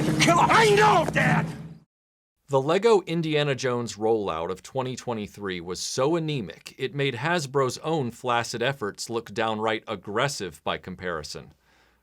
trying to kill him. I know, Dad! The Lego Indiana Jones rollout of 2023 was so anemic, it made Hasbro's own flaccid efforts look downright aggressive by comparison.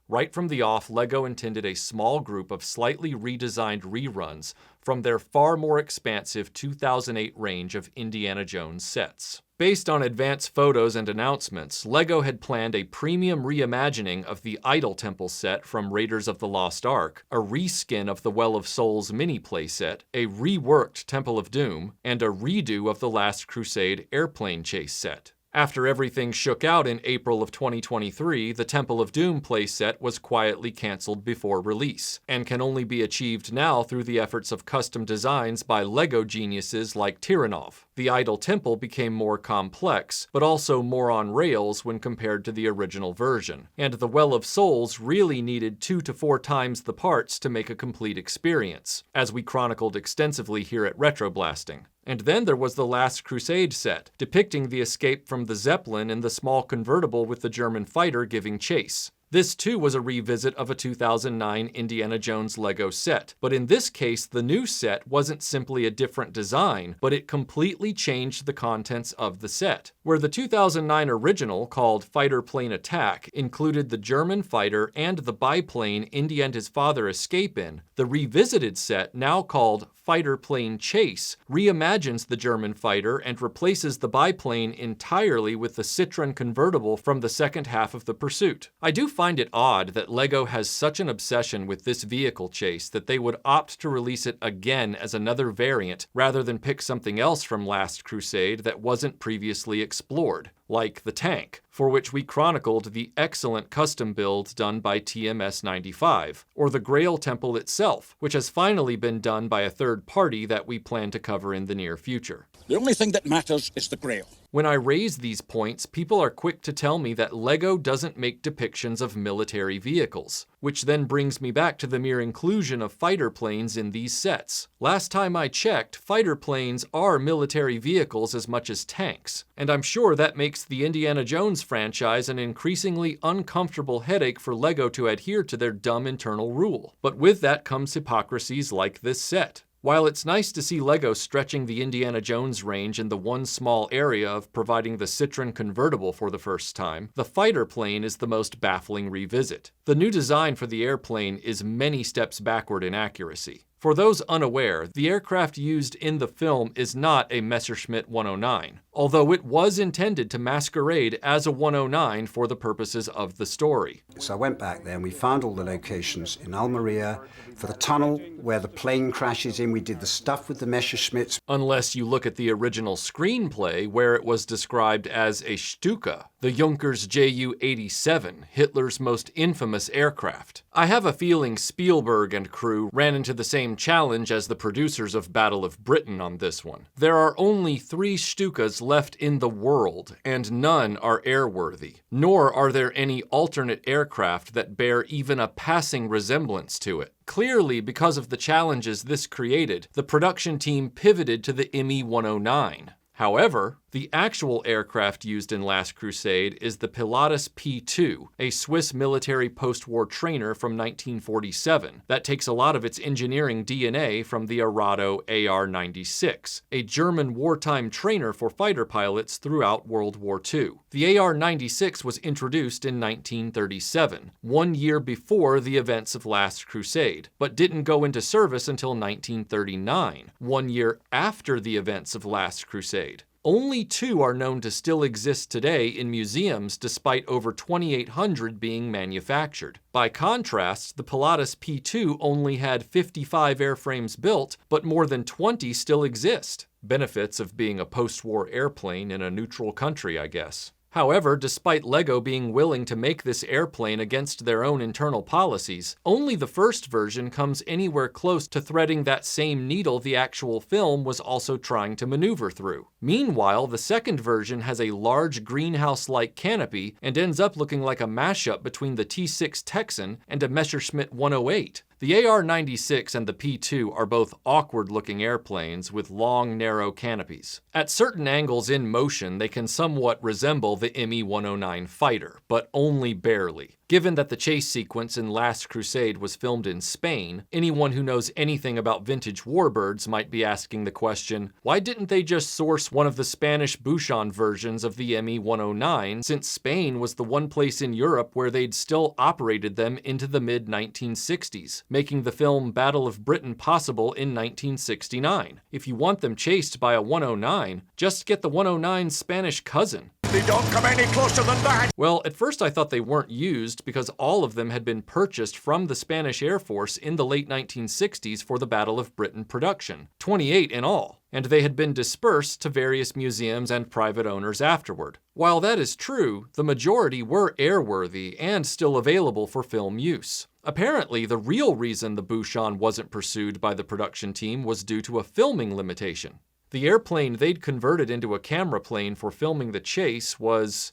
Right from the off, Lego intended a small group of slightly redesigned reruns from their far more expansive 2008 range of Indiana Jones sets. Based on advanced photos and announcements, Lego had planned a premium reimagining of the Idol Temple set from Raiders of the Lost Ark, a reskin of the Well of Souls mini playset, a reworked Temple of Doom, and a redo of the Last Crusade airplane chase set. After everything shook out in April of 2023, the Temple of Doom playset was quietly cancelled before release, and can only be achieved now through the efforts of custom designs by LEGO geniuses like Tiranov. The Idol Temple became more complex, but also more on rails when compared to the original version, and the Well of Souls really needed 2 to 4 times the parts to make a complete experience, as we chronicled extensively here at RetroBlasting. And then there was the Last Crusade set, depicting the escape from the Zeppelin and the small convertible with the German fighter giving chase. This too was a revisit of a 2009 Indiana Jones Lego set, but in this case the new set wasn't simply a different design, but it completely changed the contents of the set. Where the 2009 original, called Fighter Plane Attack, included the German fighter and the biplane Indy and his father escape in, the revisited set, now called Fighter Plane Chase, reimagines the German fighter and replaces the biplane entirely with the Citroën convertible from the second half of The Pursuit. I do find it odd that LEGO has such an obsession with this vehicle chase that they would opt to release it again as another variant rather than pick something else from Last Crusade that wasn't previously explored, like the tank, for which we chronicled the excellent custom build done by TMS95, or the Grail Temple itself, which has finally been done by a third party that we plan to cover in the near future. The only thing that matters is the Grail. When I raise these points, people are quick to tell me that LEGO doesn't make depictions of military vehicles, which then brings me back to the mere inclusion of fighter planes in these sets. Last time I checked, fighter planes are military vehicles as much as tanks, and I'm sure that makes the Indiana Jones franchise an increasingly uncomfortable headache for LEGO to adhere to their dumb internal rule. But with that comes hypocrisies like this set. While it's nice to see LEGO stretching the Indiana Jones range in the one small area of providing the Citroën convertible for the first time, the fighter plane is the most baffling revisit. The new design for the airplane is many steps backward in accuracy. For those unaware, the aircraft used in the film is not a Messerschmitt 109, although it was intended to masquerade as a 109 for the purposes of the story. So I went back there and we found all the locations in Almeria. For the tunnel where the plane crashes in, we did the stuff with the Messerschmitts. Unless you look at the original screenplay, where it was described as a Stuka, the Junkers Ju-87, Hitler's most infamous aircraft. I have a feeling Spielberg and crew ran into the same challenge as the producers of Battle of Britain on this one. There are only 3 Stukas left in the world, and none are airworthy. Nor are there any alternate aircraft that bear even a passing resemblance to it. Clearly, because of the challenges this created, the production team pivoted to the Me-109. However, the actual aircraft used in Last Crusade is the Pilatus P-2, a Swiss military post-war trainer from 1947 that takes a lot of its engineering DNA from the Arado AR-96, a German wartime trainer for fighter pilots throughout World War II. The AR-96 was introduced in 1937, 1 year before the events of Last Crusade, but didn't go into service until 1939, 1 year after the events of Last Crusade. Only 2 are known to still exist today in museums despite over 2,800 being manufactured. By contrast, the Pilatus P-2 only had 55 airframes built, but more than 20 still exist. Benefits of being a post-war airplane in a neutral country, I guess. However, despite LEGO being willing to make this airplane against their own internal policies, only the first version comes anywhere close to threading that same needle the actual film was also trying to maneuver through. Meanwhile, the second version has a large greenhouse-like canopy and ends up looking like a mashup between the T6 Texan and a Messerschmitt 108. The AR-96 and the P-2 are both awkward-looking airplanes with long, narrow canopies. At certain angles in motion, they can somewhat resemble the Me-109 fighter, but only barely. Given that the chase sequence in Last Crusade was filmed in Spain, anyone who knows anything about vintage warbirds might be asking the question, why didn't they just source one of the Spanish Buchan versions of the ME-109, since Spain was the one place in Europe where they'd still operated them into the mid-1960s, making the film Battle of Britain possible in 1969. If you want them chased by a 109, just get the 109's Spanish cousin. They don't come any closer than that! Well, at first I thought they weren't used because all of them had been purchased from the Spanish Air Force in the late 1960s for the Battle of Britain production, 28 in all, and they had been dispersed to various museums and private owners afterward. While that is true, the majority were airworthy and still available for film use. Apparently, the real reason the Buchan wasn't pursued by the production team was due to a filming limitation. The airplane they'd converted into a camera plane for filming the chase was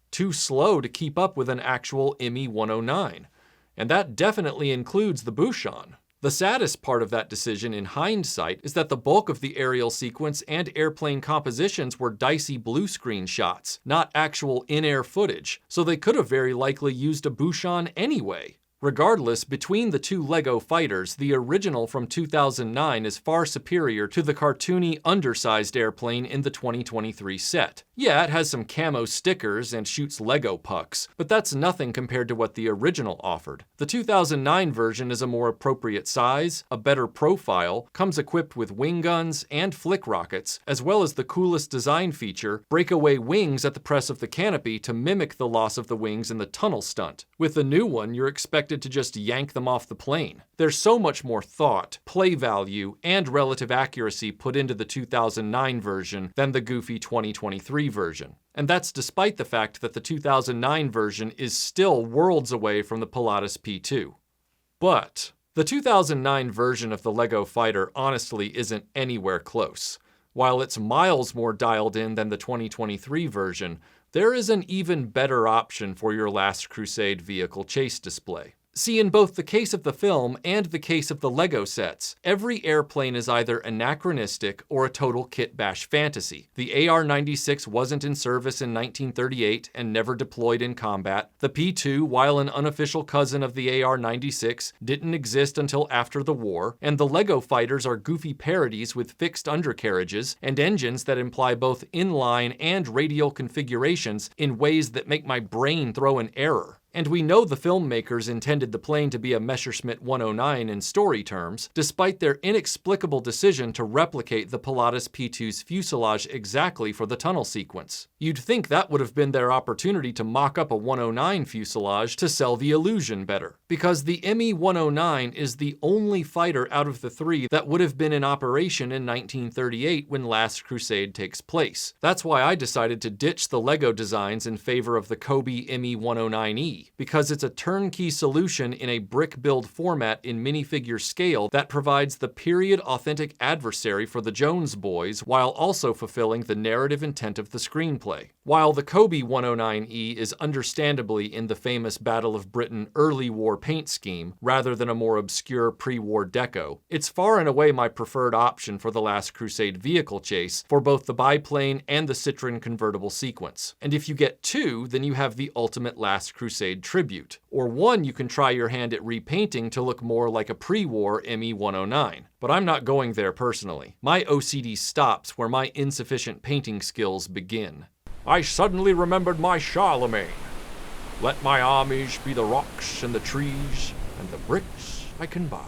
too slow to keep up with an actual ME-109, and that definitely includes the Buchan. The saddest part of that decision in hindsight is that the bulk of the aerial sequence and airplane compositions were dicey blue screen shots, not actual in-air footage, so they could have very likely used a Buchan anyway. Regardless, between the two Lego fighters, the original from 2009 is far superior to the cartoony, undersized airplane in the 2023 set. Yeah, it has some camo stickers and shoots Lego pucks, but that's nothing compared to what the original offered. The 2009 version is a more appropriate size, a better profile, comes equipped with wing guns and flick rockets, as well as the coolest design feature, breakaway wings at the press of the canopy to mimic the loss of the wings in the tunnel stunt. With the new one, you're expected to just yank them off the plane. There's so much more thought, play value, and relative accuracy put into the 2009 version than the goofy 2023 version. And that's despite the fact that the 2009 version is still worlds away from the Pilatus P2. But the 2009 version of the Lego Fighter honestly isn't anywhere close. While it's miles more dialed in than the 2023 version, there is an even better option for your Last Crusade vehicle chase display. See, in both the case of the film and the case of the Lego sets, every airplane is either anachronistic or a total kit bash fantasy. The AR-96 wasn't in service in 1938 and never deployed in combat. The P-2, while an unofficial cousin of the AR-96, didn't exist until after the war. And the Lego fighters are goofy parodies with fixed undercarriages and engines that imply both inline and radial configurations in ways that make my brain throw an error. And we know the filmmakers intended the plane to be a Messerschmitt 109 in story terms, despite their inexplicable decision to replicate the Pilatus P2's fuselage exactly for the tunnel sequence. You'd think that would have been their opportunity to mock up a 109 fuselage to sell the illusion better, because the ME-109 is the only fighter out of the three that would have been in operation in 1938 when Last Crusade takes place. That's why I decided to ditch the Lego designs in favor of the Kobe ME-109E. Because it's a turnkey solution in a brick build format in minifigure scale that provides the period-authentic adversary for the Jones boys while also fulfilling the narrative intent of the screenplay. While the Kobe 109E is understandably in the famous Battle of Britain early war paint scheme, rather than a more obscure pre-war deco, it's far and away my preferred option for the Last Crusade vehicle chase for both the biplane and the Citroen convertible sequence. And if you get two, then you have the ultimate Last Crusade tribute. Or one you can try your hand at repainting to look more like a pre-war ME-109. But I'm not going there personally. My OCD stops where my insufficient painting skills begin. I suddenly remembered my Charlemagne. Let my armies be the rocks and the trees and the bricks I can buy.